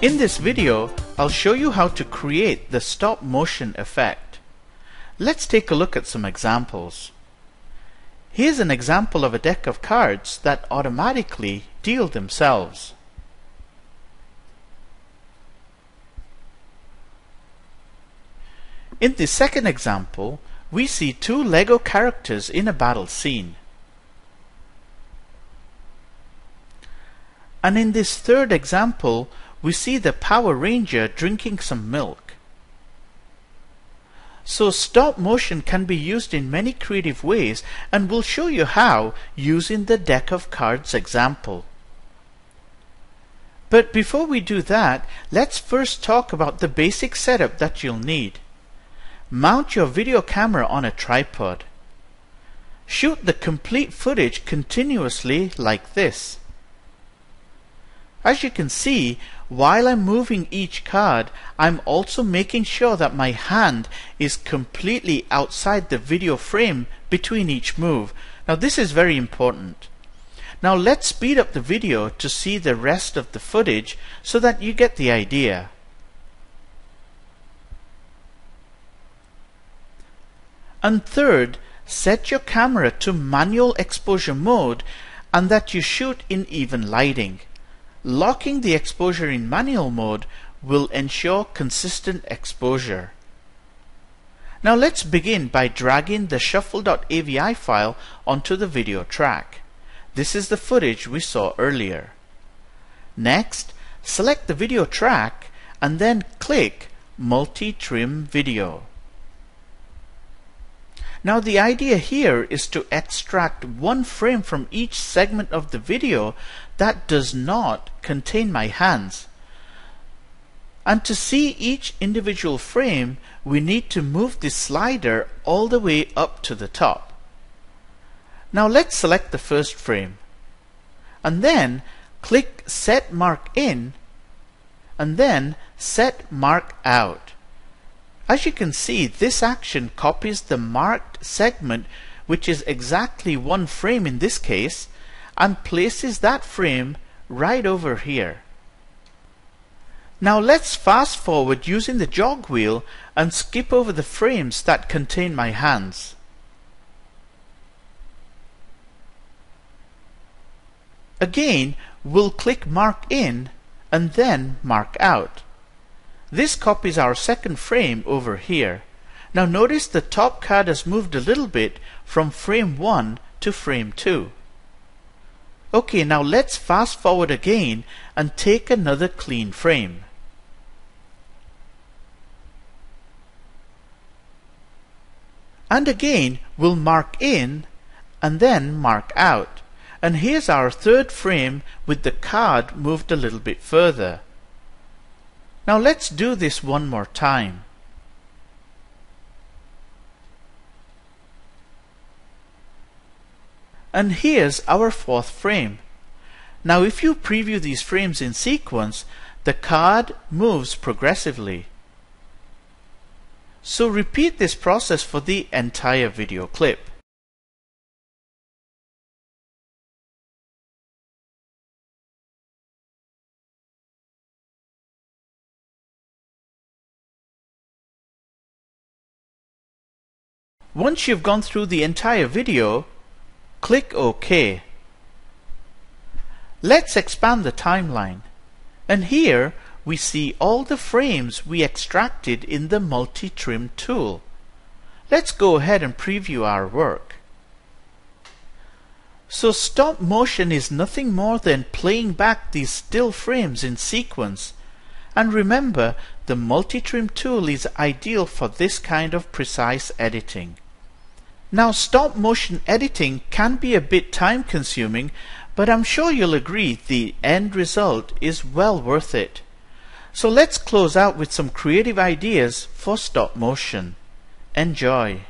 In this video, I'll show you how to create the stop motion effect. Let's take a look at some examples. Here's an example of a deck of cards that automatically deal themselves. In the second example, we see two Lego characters in a battle scene. And in this third example, we see the Power Ranger drinking some milk. So stop motion can be used in many creative ways, and we'll show you how using the deck of cards example. But before we do that, let's first talk about the basic setup that you'll need. Mount your video camera on a tripod. Shoot the complete footage continuously like this. As you can see, while I'm moving each card, I'm also making sure that my hand is completely outside the video frame between each move. Now this is very important. Now let's speed up the video to see the rest of the footage so that you get the idea. And third, set your camera to manual exposure mode and that you shoot in even lighting. Locking the exposure in manual mode will ensure consistent exposure. Now let's begin by dragging the shuffle.avi file onto the video track. This is the footage we saw earlier. Next, select the video track and then click Multi-Trim Video. Now the idea here is to extract one frame from each segment of the video that does not contain my hands. And to see each individual frame, we need to move the slider all the way up to the top. Now let's select the first frame. And then click Set Mark In and then Set Mark Out. As you can see, this action copies the marked segment, which is exactly one frame in this case, and places that frame right over here. Now let's fast forward using the jog wheel and skip over the frames that contain my hands. Again, we'll click Mark In and then Mark Out. This copies our second frame over here. Now notice the top card has moved a little bit from frame 1 to frame 2. Okay, now let's fast forward again and take another clean frame. And again, we'll mark in and then mark out. And here's our third frame with the card moved a little bit further. Now let's do this one more time. And here's our fourth frame. Now if you preview these frames in sequence, the card moves progressively. So repeat this process for the entire video clip. Once you've gone through the entire video, click OK. Let's expand the timeline. And here we see all the frames we extracted in the multi-trim tool. Let's go ahead and preview our work. So stop motion is nothing more than playing back these still frames in sequence. And remember, the multi-trim tool is ideal for this kind of precise editing. Now stop motion editing can be a bit time consuming, but I'm sure you'll agree the end result is well worth it. So let's close out with some creative ideas for stop motion. Enjoy!